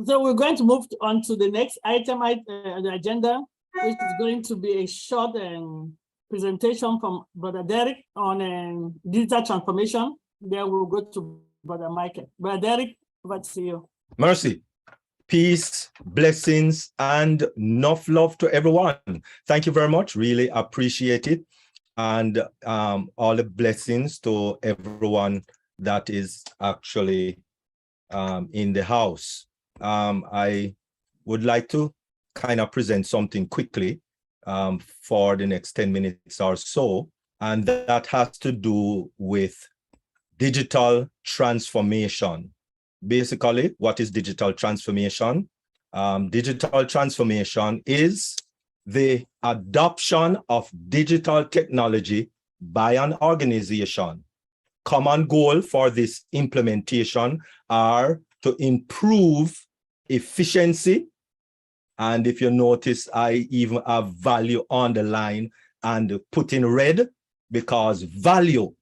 So we're going to move on to the next item on the agenda, which is going to be a short presentation from Brother Derek on digital transformation. Then we'll go to Brother Michael. Brother Derek, over to you. Mercy, peace, blessings, and enough love to everyone. Thank you very much. Really appreciate it. And all the blessings to everyone that is actually in the house. I would like to kind of present something quickly for the next 10 minutes or so, and that has to do with digital transformation. Basically, what is digital transformation? Digital transformation is the adoption of digital technology by an organization. Common goal for this implementation are to improve efficiency. And if you notice, I even have value on the line and put in red, because value,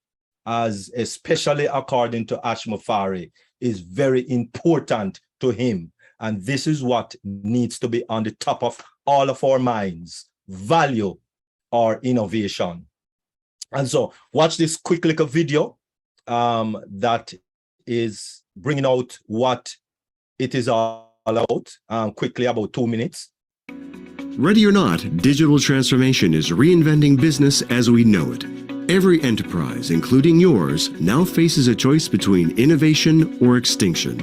as especially according to Ashmafari, is very important to him. And this is what needs to be on the top of all of our minds: value or innovation. And so watch this quick little video that is bringing out what it is all about, quickly, about 2 minutes. Ready or not, digital transformation is reinventing business as we know it. Every enterprise, including yours, now faces a choice between innovation or extinction.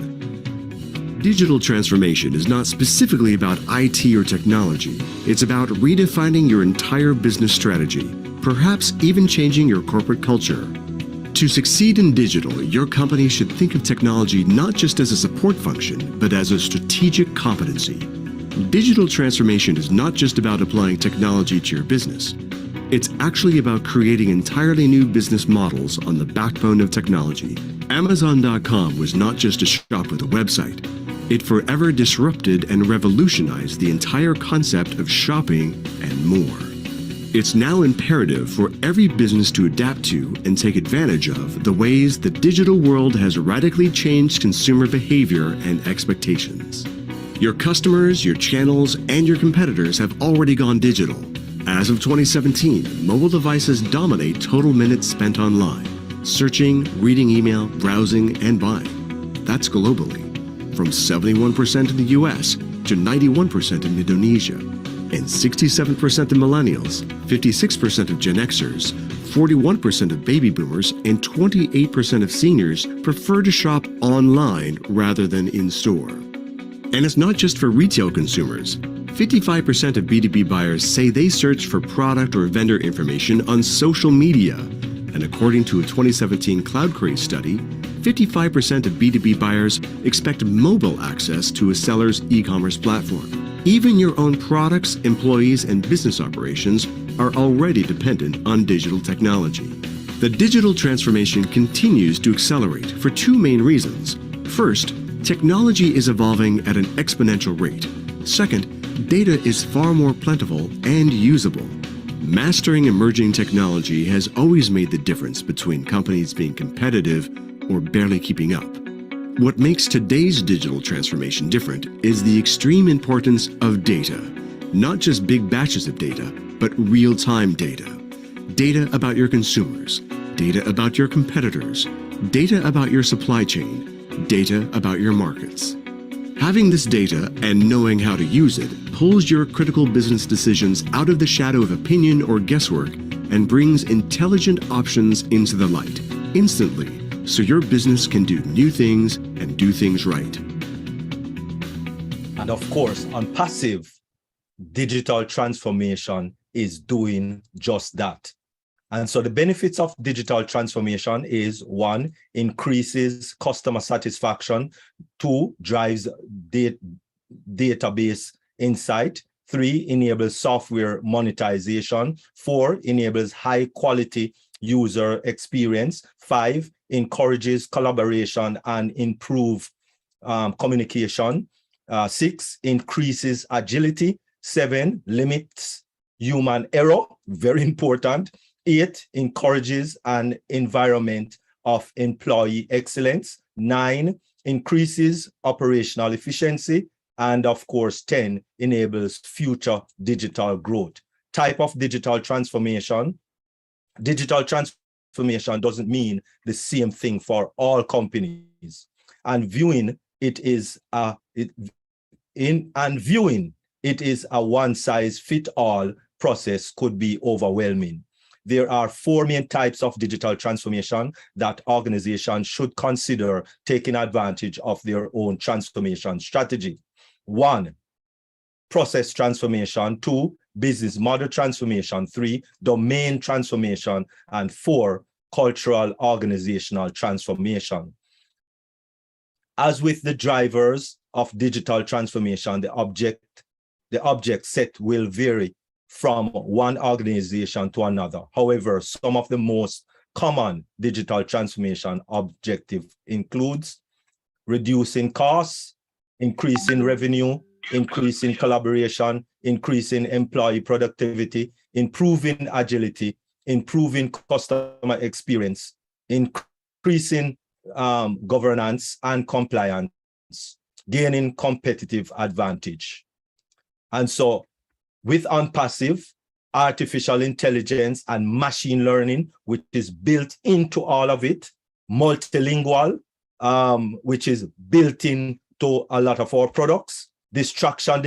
Digital transformation is not specifically about IT or technology. It's about redefining your entire business strategy, perhaps even changing your corporate culture. To succeed in digital, your company should think of technology not just as a support function, but as a strategic competency. Digital transformation is not just about applying technology to your business. It's actually about creating entirely new business models on the backbone of technology. Amazon.com was not just a shop with a website. It forever disrupted and revolutionized the entire concept of shopping and more. It's now imperative for every business to adapt to and take advantage of the ways the digital world has radically changed consumer behavior and expectations. Your customers, your channels, and your competitors have already gone digital. As of 2017, mobile devices dominate total minutes spent online, searching, reading email, browsing, and buying. That's globally, from 71% in the US to 91% in Indonesia, and 67% of millennials, 56% of Gen Xers, 41% of baby boomers, and 28% of seniors prefer to shop online rather than in-store. And it's not just for retail consumers. 55% of B2B buyers say they search for product or vendor information on social media. And according to a 2017 CloudCraze study, 55% of B2B buyers expect mobile access to a seller's e-commerce platform. Even your own products, employees, and business operations are already dependent on digital technology. The digital transformation continues to accelerate for two main reasons. First, technology is evolving at an exponential rate. Second, data is far more plentiful and usable. Mastering emerging technology has always made the difference between companies being competitive or barely keeping up. What makes today's digital transformation different is the extreme importance of data. Not just big batches of data, but real-time data. Data about your consumers, data about your competitors, data about your supply chain, data about your markets. Having this data and knowing how to use it pulls your critical business decisions out of the shadow of opinion or guesswork and brings intelligent options into the light, instantly, so your business can do new things and do things right. And of course, ONPASSIVE digital transformation is doing just that. And so the benefits of digital transformation is: 1, increases customer satisfaction; 2, drives database insight; 3, enables software monetization; 4, enables high quality user experience; 5, encourages collaboration and improve communication; 6, increases agility; 7, limits human error, very important; 8, encourages an environment of employee excellence; 9, increases operational efficiency, and of course, 10, enables future digital growth. Type of digital transformation. Digital transformation doesn't mean the same thing for all companies. And viewing it is a one-size-fits-all process could be overwhelming. There are 4 main types of digital transformation that organizations should consider taking advantage of their own transformation strategy. 1, process transformation. 2, business model transformation. 3, domain transformation. And 4, cultural organizational transformation. As with the drivers of digital transformation, the object set will vary from one organization to another. However, some of the most common digital transformation objective includes reducing costs, increasing revenue, increasing collaboration, increasing employee productivity, improving agility, improving customer experience, increasing governance and compliance, gaining competitive advantage. And so with ONPASSIVE, artificial intelligence and machine learning, which is built into all of it, multilingual, which is built into a lot of our products, distraction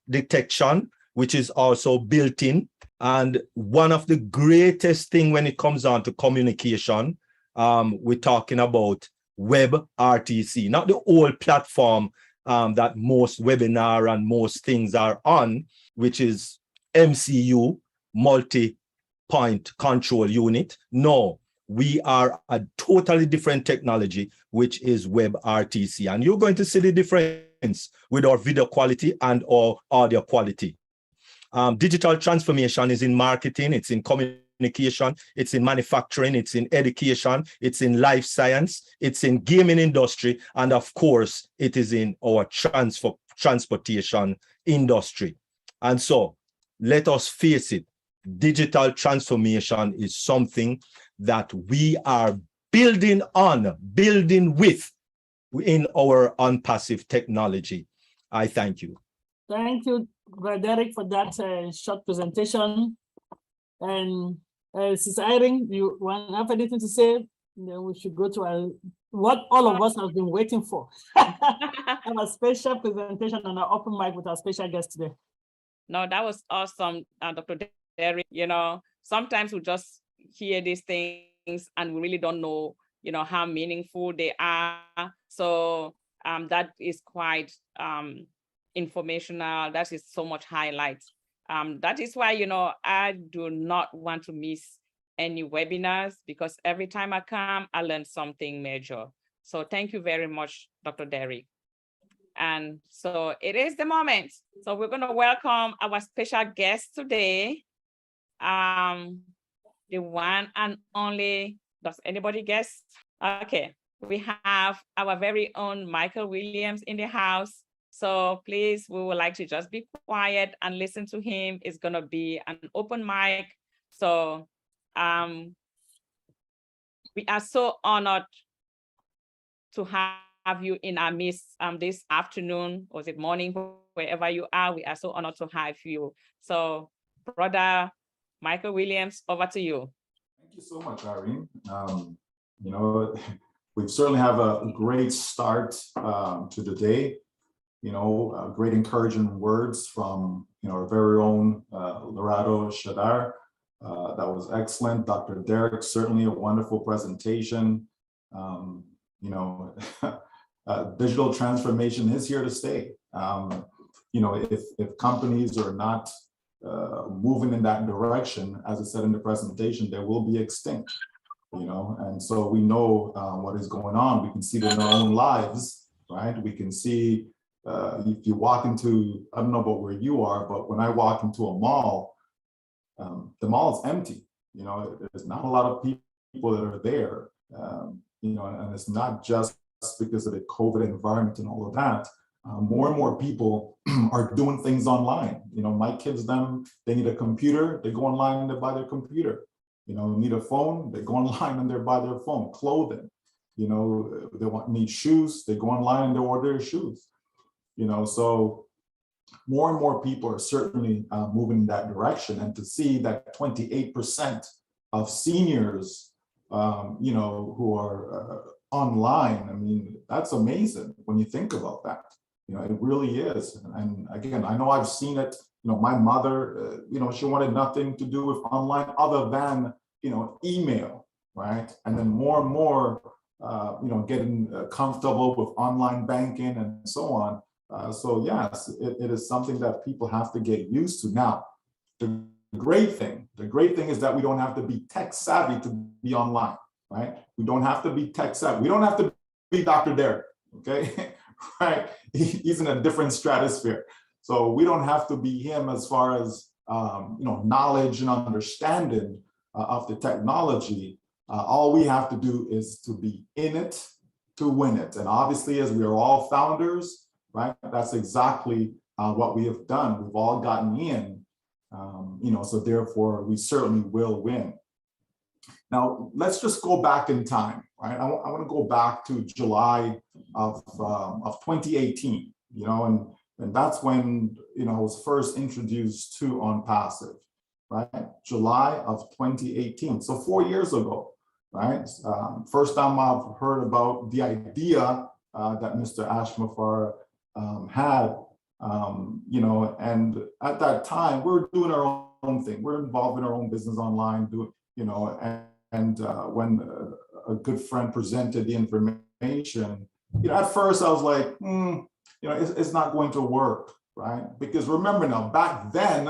detection, which is also built in. And one of the greatest thing when it comes down to communication, we're talking about web RTC, not the old platform that most webinar and most things are on, which is MCU, multi-point control unit. No, we are a totally different technology, which is web RTC. And you're going to see the difference with our video quality and our audio quality. Digital transformation is in marketing, it's in communication, it's in manufacturing, it's in education, it's in life science, it's in gaming industry, and of course, it is in our transportation industry. And so let us face it, digital transformation is something that we are building with in our ONPASSIVE technology. I thank you. Thank you, Derek, for that short presentation. And Cyrille, you want to have anything to say? Then we should go to what all of us have been waiting for. Have a special presentation on our open mic with our special guest today. No, that was awesome, Dr. Derek. You know, sometimes we just hear these things and we really don't know, you know, how meaningful they are. So that is quite informational. That is so much highlight. That is why, you know, I do not want to miss any webinars, because every time I come, I learn something major. So thank you very much, Dr. Derek. And so it is the moment. So we're going to welcome our special guest today. The one and only, does anybody guess? Okay, we have our very own Michael Williams in the house. So please, we would like to just be quiet and listen to him. It's going to be an open mic. So we are so honored to have you in our midst this afternoon, or is it morning, wherever you are. We are so honored to have you. So Brother Michael Williams, over to you. Thank you so much, Irene. You know, we certainly have a great start to the day. You know, great encouraging words from, you know, our very own Lorado Shadar. That was excellent. Dr. Derek, certainly a wonderful presentation. You know, digital transformation is here to stay. You know, if companies are not moving in that direction, as I said in the presentation, they will be extinct. You know, and so we know what is going on. We can see it in our own lives, right? We can see if you walk into, I don't know about where you are, but when I walk into a mall, the mall is empty. You know, there's not a lot of people that are there. You know, and it's not just because of the COVID environment and all of that. More and more people are doing things online. You know, my kids, they need a computer, they go online and they buy their computer. You know, need a phone, they go online and they buy their phone. Clothing, You know, they need shoes, they go online and they order their shoes. You know, so more and more people are certainly moving in that direction. And to see that 28% of seniors, you know, who are online, I mean, that's amazing when you think about that. You know, it really is. And again, I know I've seen it. You know, my mother, you know, she wanted nothing to do with online other than, you know, email, right? And then more and more, you know, getting comfortable with online banking and so on. So yes, it is something that people have to get used to. Now, the great thing is that we don't have to be tech savvy to be online, right? We don't have to be tech savvy. We don't have to be Dr. Derek, okay? Right? He's in a different stratosphere. So we don't have to be him as far as, you know, knowledge and understanding of the technology. All we have to do is to be in it to win it. And obviously, as we are all founders, right, that's exactly what we have done. We've all gotten in, you know, so therefore we certainly will win. Now, let's just go back in time, right? I want to go back to July of 2018, you know, and that's when, you know, I was first introduced to ONPASSIVE, right? July of 2018, so 4 years ago, right? First time I've heard about the idea that Mr. Ashmafar had, you know, and at that time we were doing our own thing. We're involved in our own business online, doing, you know, and when a good friend presented the information, you know, at first I was like, you know, it's not going to work, right? Because remember now, back then,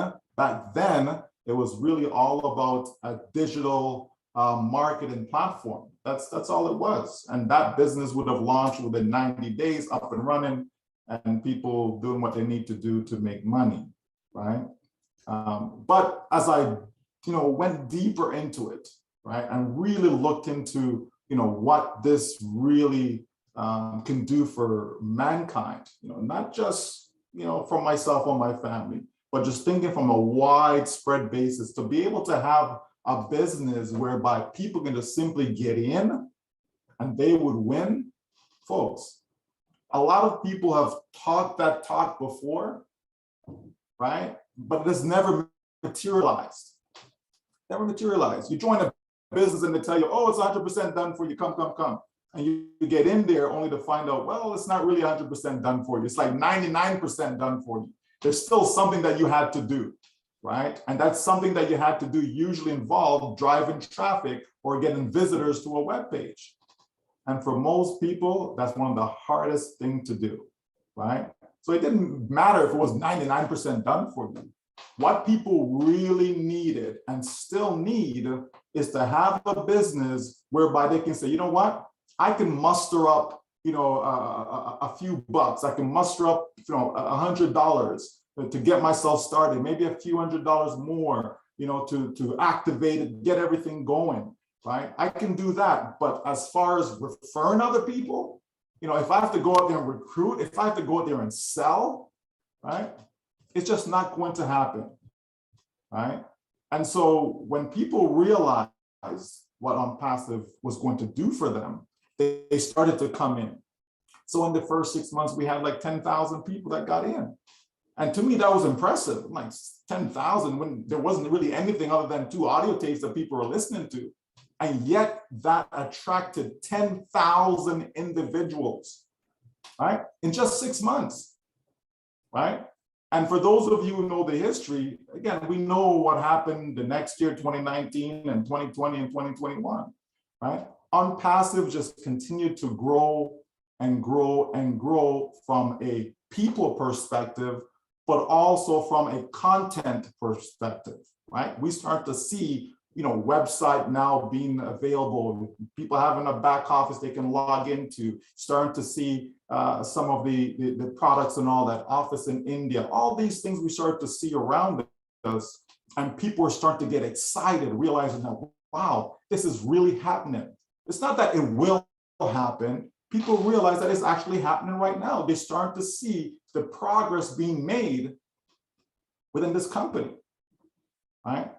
it was really all about a digital marketing platform. That's all it was. And that business would have launched within 90 days, up and running, and people doing what they need to do to make money, right? But as I, you know, went deeper into it, right, and really looked into, you know, what this really can do for mankind, you know, not just, you know, for myself or my family, but just thinking from a widespread basis, to be able to have a business whereby people can just simply get in and they would win. Folks, a lot of people have talked that talk before, right? But it has never materialized. Never materialized. You join a business and they tell you, oh, it's 100% done for you, come. And you get in there only to find out, well, it's not really 100% done for you. It's like 99% done for you. There's still something that you had to do, right? And that's something that you had to do usually involved driving traffic or getting visitors to a web page. And for most people, that's one of the hardest things to do, right? So it didn't matter if it was 99% done for you. What people really needed and still need is to have a business whereby they can say, you know what? I can muster up, you know, a few bucks. I can muster up, you know, $100 to get myself started, maybe a few $100s more, you know, to activate it, get everything going, right? I can do that. But as far as referring other people, you know, if I have to go out there and recruit, if I have to go out there and sell, right? It's just not going to happen, right? And so when people realized what ONPASSIVE was going to do for them, they started to come in. So in the first 6 months, we had like 10,000 people that got in. And to me, that was impressive. Like 10,000 when there wasn't really anything other than 2 audio tapes that people were listening to. And yet that attracted 10,000 individuals, right? In just 6 months, right? And for those of you who know the history, again, we know what happened the next year, 2019 and 2020 and 2021, right? ONPASSIVE just continued to grow and grow and grow from a people perspective, but also from a content perspective, right? We start to see, you know, website now being available, people having a back office they can log into, starting to see some of the products and all that, office in India, all these things we start to see around us, and people are starting to get excited, realizing that, wow, this is really happening. It's not that it will happen. People realize that it's actually happening right now. They start to see the progress being made within this company, right?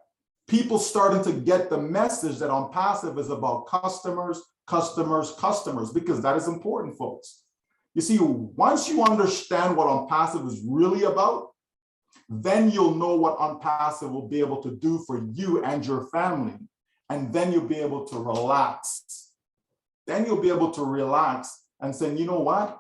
People starting to get the message that ONPASSIVE is about customers, customers, customers, because that is important, folks. You see, once you understand what ONPASSIVE is really about, then you'll know what ONPASSIVE will be able to do for you and your family. And then you'll be able to relax. Then you'll be able to relax and say, you know what?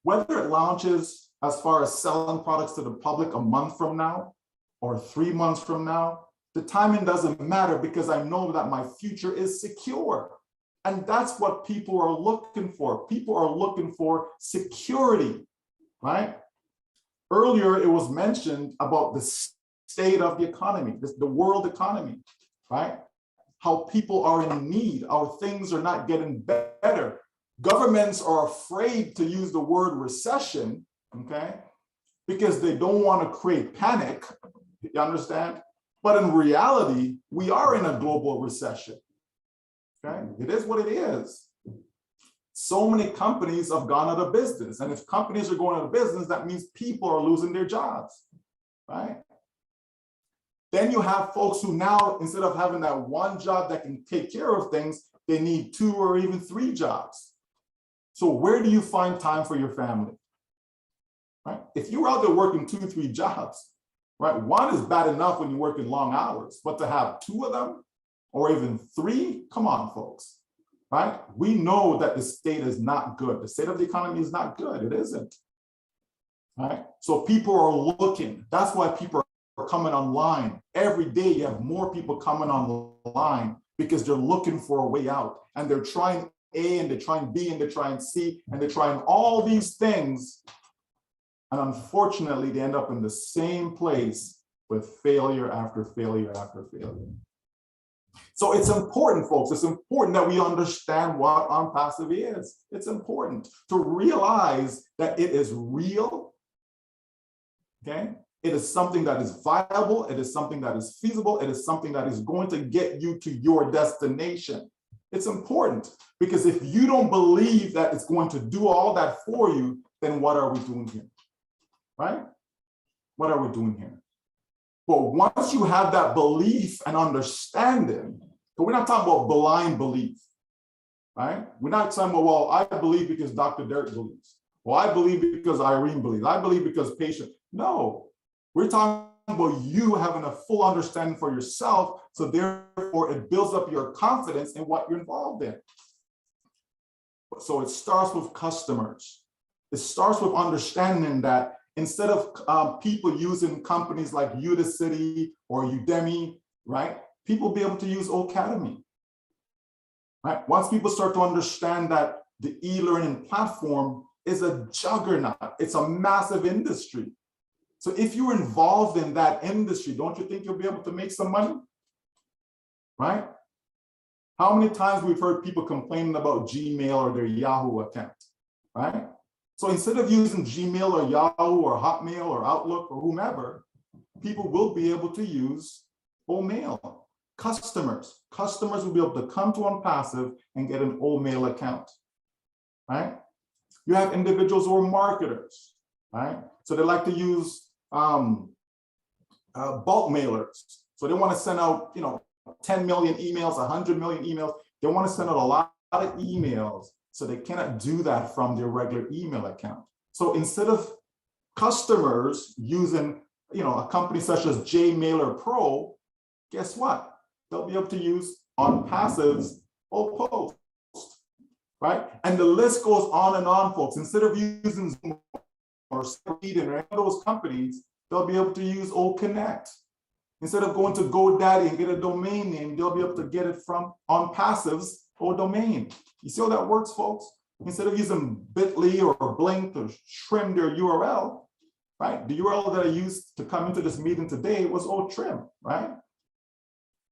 Whether it launches as far as selling products to the public a month from now or 3 months from now, the timing doesn't matter because I know that my future is secure. And that's what people are looking for. People are looking for security, right? Earlier, it was mentioned about the state of the economy, the world economy, right? How people are in need, how things are not getting better. Governments are afraid to use the word recession, okay? Because they don't want to create panic, you understand? But in reality, we are in a global recession, okay? It is what it is. So many companies have gone out of business. And if companies are going out of business, that means people are losing their jobs, right? Then you have folks who now, instead of having that one job that can take care of things, they need 2 or even 3 jobs. So where do you find time for your family, right? If you're out there working 2 or 3 jobs, right? 1 is bad enough when you're working long hours, but to have 2 of them or even 3, come on, folks. Right? We know that the state is not good. The state of the economy is not good. It isn't. Right? So people are looking. That's why people are coming online. Every day you have more people coming online because they're looking for a way out. And they're trying A and they're trying B and they're trying C and they're trying all these things. And unfortunately, they end up in the same place with failure after failure after failure. So it's important, folks, it's important that we understand what ONPASSIVE is. It's important to realize that it is real, okay? It is something that is viable, it is something that is feasible, it is something that is going to get you to your destination. It's important because if you don't believe that it's going to do all that for you, then what are we doing here, right? What are we doing here? But once you have that belief and understanding, but we're not talking about blind belief, right? We're not talking about, well, I believe because Dr. Derek believes. Well, I believe because Irene believes. I believe because patient. No, we're talking about you having a full understanding for yourself. So therefore it builds up your confidence in what you're involved in. So it starts with customers. It starts with understanding that instead of people using companies like Udacity or Udemy, right? People be able to use Academy, right? Once people start to understand that the e-learning platform is a juggernaut, it's a massive industry. So if you're involved in that industry, don't you think you'll be able to make some money, right? How many times we've heard people complaining about Gmail or their Yahoo account, right? So instead of using Gmail or Yahoo or Hotmail or Outlook or whomever, people will be able to use OMail. Customers will be able to come to ONPASSIVE and get an OMail account, right? You have individuals who are marketers, right? So they like to use bulk mailers. So they want to send out, 10 million emails, 100 million emails. They want to send out a lot of emails. So they cannot do that from their regular email account. So instead of customers using, a company such as JMailer Pro, guess what? They'll be able to use ONPASSIVE's Post, right? And the list goes on and on, folks. Instead of using Zoom or Speed or any of those companies, they'll be able to use Connect. Instead of going to GoDaddy and get a domain name, they'll be able to get it from ONPASSIVE's domain. You see how that works, folks? Instead of using Bitly or Blink to trim their URL, right? The URL that I used to come into this meeting today was trim, right?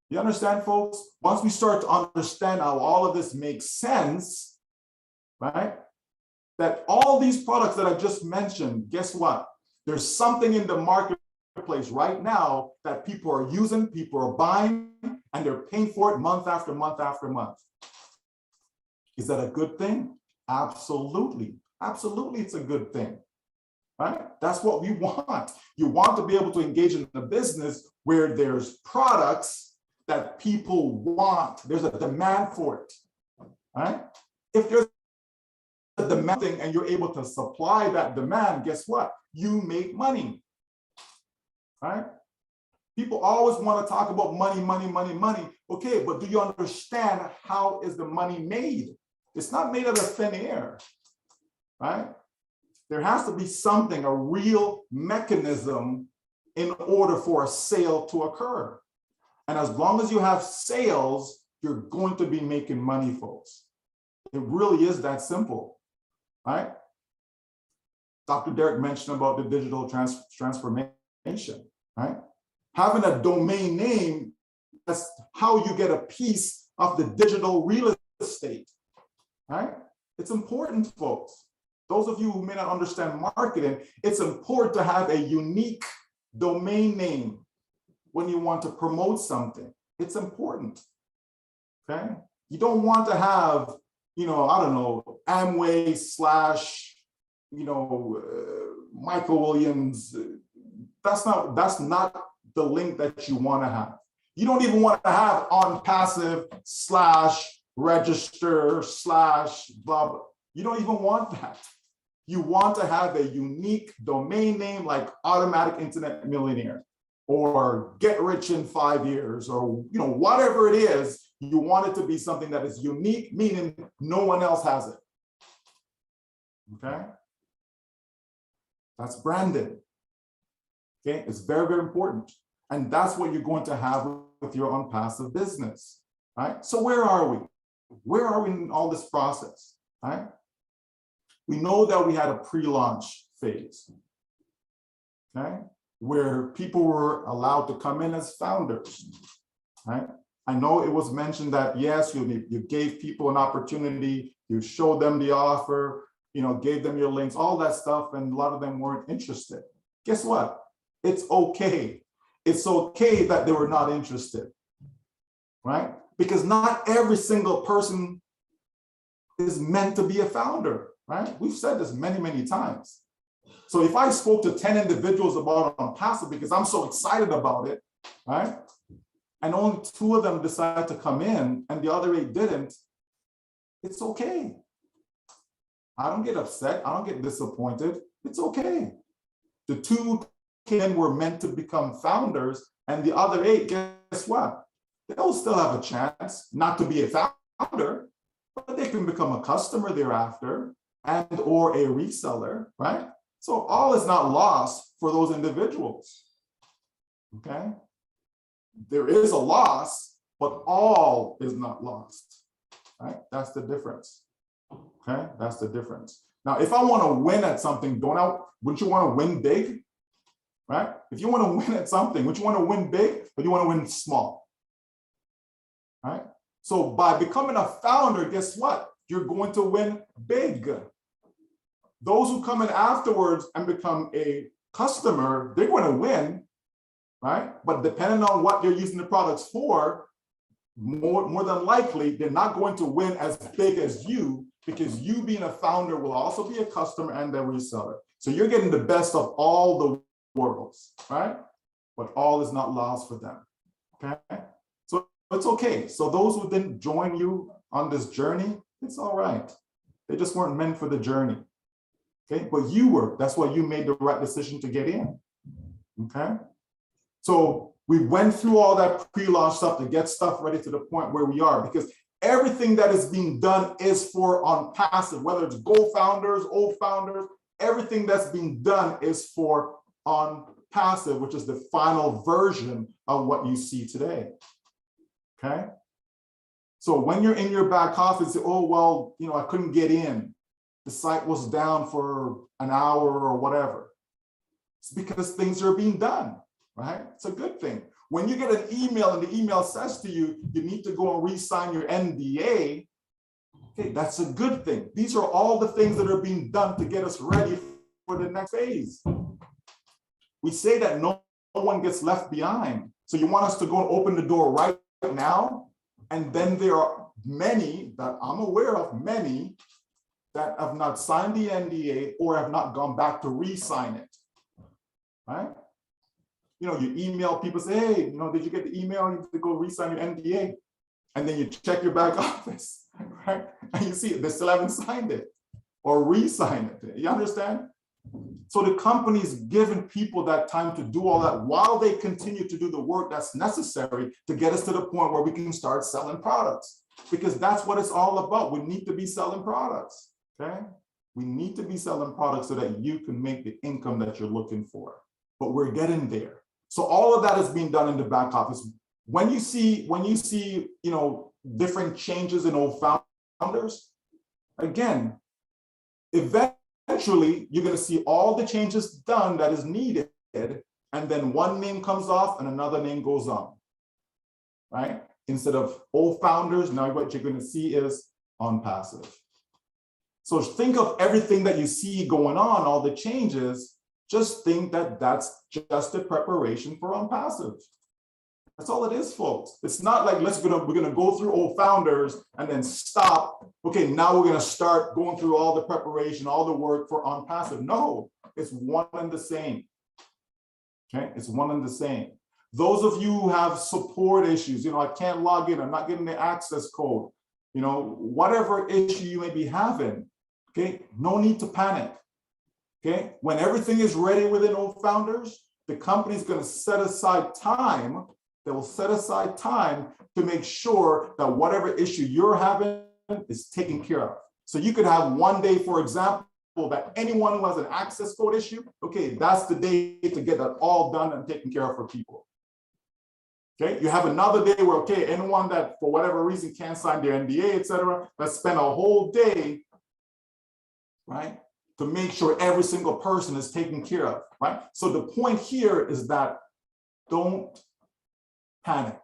You understand, folks? Once we start to understand how all of this makes sense, right? That all these products that I just mentioned, guess what? There's something in the marketplace right now that people are using, people are buying, and they're paying for it month after month after month. Is that a good thing? Absolutely. Absolutely, it's a good thing, right? That's what we want. You want to be able to engage in a business where there's products that people want. There's a demand for it, right? If there's a demand and you're able to supply that demand, guess what? You make money, right? People always want to talk about money, money, money, money. Okay, but do you understand how is the money made? It's not made out of thin air, right? There has to be something, a real mechanism in order for a sale to occur. And as long as you have sales, you're going to be making money, folks. It really is that simple, right? Dr. Derek mentioned about the digital transformation, right? Having a domain name, that's how you get a piece of the digital real estate, right? It's important, folks. Those of you who may not understand marketing, it's important to have a unique domain name when you want to promote something. It's important, okay? You don't want to have, I don't know, Amway / Michael Williams. That's not the link that you want to have. You don't even want to have ONPASSIVE / register / blah, blah. You don't even want that. You want to have a unique domain name like Automatic Internet Millionaire or Get Rich in 5 years or whatever it is. You want it to be something that is unique, meaning no one else has it. Okay? That's branded. Okay? It's very, very important. And that's what you're going to have with your ONPASSIVE business. Right? So where are we? Where are we in all this process? Right? We know that we had a pre-launch phase, okay, where people were allowed to come in as founders, right? I know it was mentioned that, yes, you gave people an opportunity, you showed them the offer, gave them your links, all that stuff, and a lot of them weren't interested. Guess what? It's okay. It's okay that they were not interested, right? Because not every single person is meant to be a founder. Right? We've said this many, many times. So if I spoke to 10 individuals about ONPASSIVE because I'm so excited about it, right? And only 2 of them decided to come in and the other 8 didn't, it's okay. I don't get upset. I don't get disappointed. It's okay. The 2 were meant to become founders and the other 8, guess what? They'll still have a chance not to be a founder, but they can become a customer thereafter and or a reseller, right? So all is not lost for those individuals, okay? There is a loss, but all is not lost, right? That's the difference, okay? That's the difference. Now, if I want to win at something, wouldn't you want to win big, right? If you want to win at something, would you want to win big or do you want to win small, right? So by becoming a founder, guess what? You're going to win big. Those who come in afterwards and become a customer, they're going to win, right? But depending on what they're using the products for, more than likely, they're not going to win as big as you because you being a founder will also be a customer and a reseller. So you're getting the best of all the worlds, right? But all is not lost for them, okay? So it's okay. So those who didn't join you on this journey, it's all right. They just weren't meant for the journey. Okay, but you were. That's why you made the right decision to get in. Okay, so we went through all that pre-launch stuff to get stuff ready to the point where we are, because everything that is being done is for ONPASSIVE, whether it's Go Founders, old founders, everything that's being done is for ONPASSIVE, which is the final version of what you see today. Okay, so when you're in your back office, oh, well, I couldn't get in. The site was down for an hour or whatever. It's because things are being done, right? It's a good thing. When you get an email and the email says to you, you need to go and re-sign your NDA, okay, that's a good thing. These are all the things that are being done to get us ready for the next phase. We say that no one gets left behind. So you want us to go and open the door right now? And then there are many that I'm aware of, many that have not signed the NDA or have not gone back to re-sign it, right? you email people, say, hey, did you get the email? You have to go re-sign your NDA. And then you check your back office, right? And you see they still haven't signed it or re-signed it. You understand? So the company's giving people that time to do all that while they continue to do the work that's necessary to get us to the point where we can start selling products. Because that's what it's all about. We need to be selling products, okay? We need to be selling products so that you can make the income that you're looking for. But we're getting there. So all of that is being done in the back office. When you see, different changes in old founders, again, eventually you're going to see all the changes done that is needed, and then one name comes off and another name goes on, right? Instead of old founders, now what you're going to see is ONPASSIVE. So think of everything that you see going on, all the changes, just think that that's just a preparation for ONPASSIVE. That's all it is, folks. It's not like we're gonna go through old founders and then stop. Okay, now we're gonna start going through all the preparation, all the work for ONPASSIVE. No, it's one and the same. Okay, it's one and the same. Those of you who have support issues, I can't log in, I'm not getting the access code, whatever issue you may be having, okay, no need to panic. Okay, when everything is ready within old founders, the company's gonna set aside time. They will set aside time to make sure that whatever issue you're having is taken care of. So you could have one day, for example, that anyone who has an access code issue, okay, that's the day to get that all done and taken care of for people. Okay, you have another day where, okay, anyone that for whatever reason can't sign their NDA, etc., let's spend a whole day, right, to make sure every single person is taken care of, right? So the point here is that don't panic.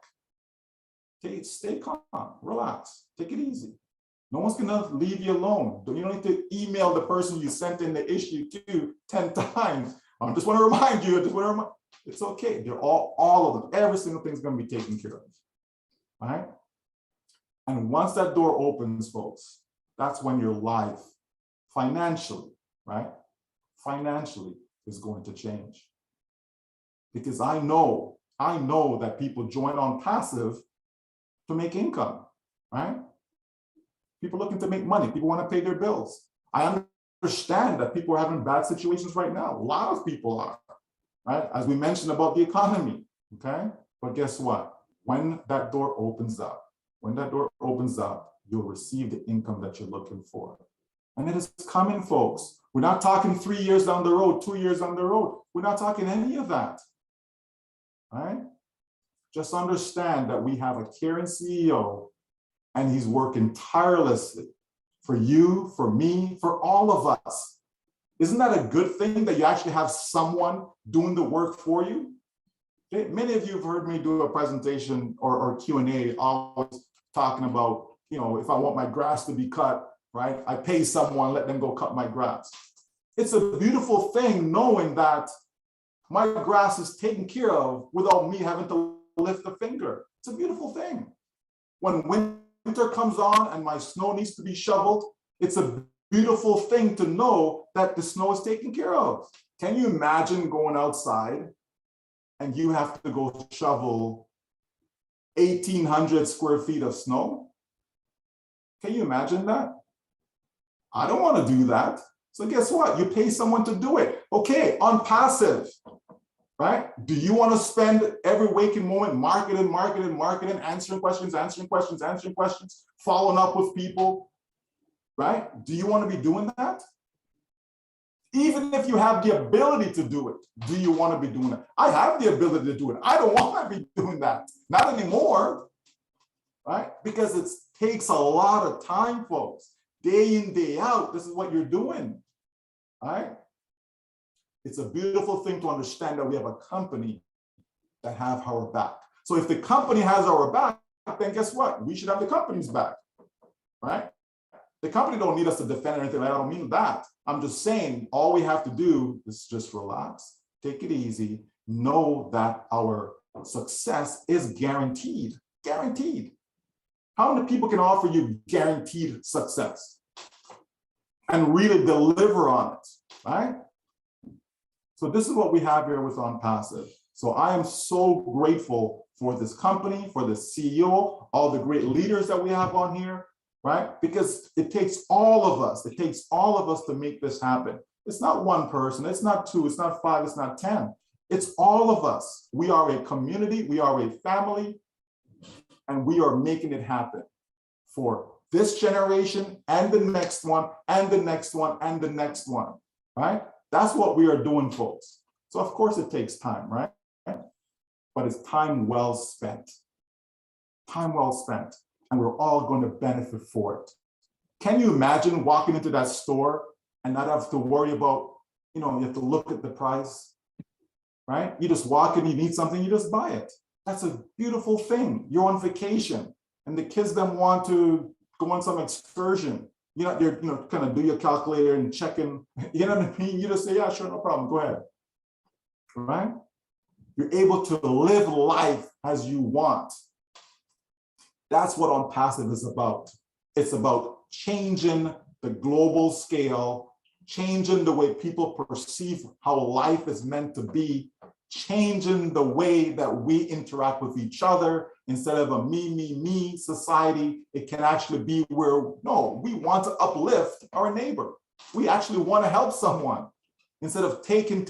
Okay, stay calm, relax, take it easy. No one's gonna leave you alone. You don't need to email the person you sent in the issue to 10 times. I just want to remind you, it's okay. They're all of them, every single thing's gonna be taken care of. All right? And once that door opens, folks, that's when your life financially, right? Financially is going to change. Because I know that people join ONPASSIVE to make income, right? People looking to make money, people want to pay their bills. I understand that people are having bad situations right now. A lot of people are, right? As we mentioned about the economy, okay? But guess what? When that door opens up, you'll receive the income that you're looking for. And it is coming, folks. We're not talking 3 years down the road, 2 years down the road. We're not talking any of that. All right? Just understand that we have a caring CEO and he's working tirelessly for you, for me, for all of us. Isn't that a good thing that you actually have someone doing the work for you? Okay, many of you have heard me do a presentation or Q&A always talking about, if I want my grass to be cut, right? I pay someone, let them go cut my grass. It's a beautiful thing knowing that my grass is taken care of without me having to lift a finger. It's a beautiful thing. When winter comes on and my snow needs to be shoveled, it's a beautiful thing to know that the snow is taken care of. Can you imagine going outside and you have to go shovel 1,800 square feet of snow? Can you imagine that? I don't want to do that. So guess what? You pay someone to do it. Okay, ONPASSIVE, right? Do you want to spend every waking moment marketing, answering questions, following up with people, right? Do you want to be doing that? Even if you have the ability to do it, do you want to be doing it? I have the ability to do it. I don't want to be doing that. Not anymore, right? Because it takes a lot of time, folks. Day in, day out, this is what you're doing, all right? It's a beautiful thing to understand that we have a company that have our back. So if the company has our back, then guess what? We should have the company's back, right? The company don't need us to defend or anything. I don't mean that. I'm just saying all we have to do is just relax, take it easy, know that our success is guaranteed, guaranteed. How many people can offer you guaranteed success and really deliver on it, right? So this is what we have here with ONPASSIVE. So I am so grateful for this company, for the CEO, all the great leaders that we have on here, right? Because it takes all of us. It takes all of us to make this happen. It's not one person. It's not two. It's not five. It's not 10. It's all of us. We are a community. We are a family. And we are making it happen for this generation and the next one and the next one and the next one, right? That's what we are doing, folks. So of course it takes time, right? But it's time well spent. Time well spent. And we're all going to benefit for it. Can you imagine walking into that store and not have to worry about, you have to look at the price, right? You just walk in, you need something, you just buy it. That's a beautiful thing. You're on vacation and the kids then want to go on some excursion. You're kind of do your calculator and checking, you know what I mean? You just say, yeah, sure, no problem, go ahead, right? You're able to live life as you want. That's what ONPASSIVE is about. It's about changing the global scale, changing the way people perceive how life is meant to be, changing the way that we interact with each other. Instead of a me society, it can actually be where, no, we want to uplift our neighbor. We actually want to help someone. Instead of taking,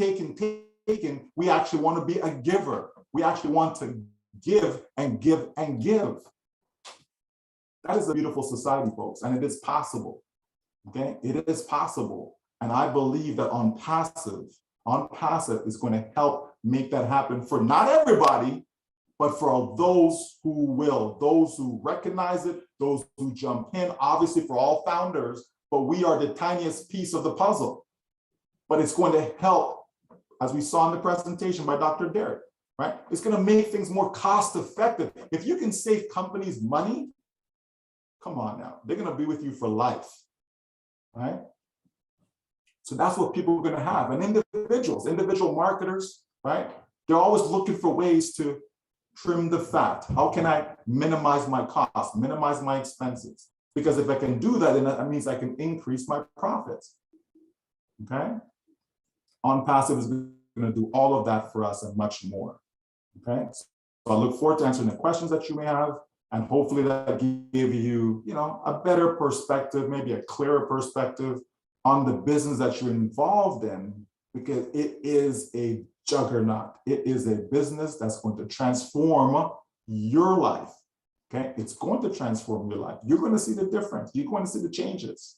we actually want to be a giver. We actually want to give and give and give. That is a beautiful society, folks, and it is possible, okay? It is possible, and I believe that ONPASSIVE is going to help make that happen for not everybody, but for those who will, those who recognize it, those who jump in, obviously for all founders, but we are the tiniest piece of the puzzle. But it's going to help, as we saw in the presentation by Dr. Derek, right? It's going to make things more cost effective. If you can save companies money, come on now, they're going to be with you for life, right? So that's what people are going to have. And individual marketers, right? They're always looking for ways to trim the fat. How can I minimize my costs, minimize my expenses? Because if I can do that, then that means I can increase my profits, okay? ONPASSIVE is going to do all of that for us and much more, okay? So I look forward to answering the questions that you may have. And hopefully that give you, a better perspective, maybe a clearer perspective on the business that you're involved in, because it is a juggernaut. It is a business that's going to transform your life, okay? It's going to transform your life. You're going to see the difference. You're going to see the changes,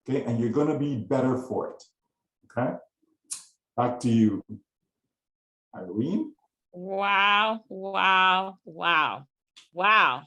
okay? And you're going to be better for it, okay? Back to you, Irene. Wow, wow, wow, wow.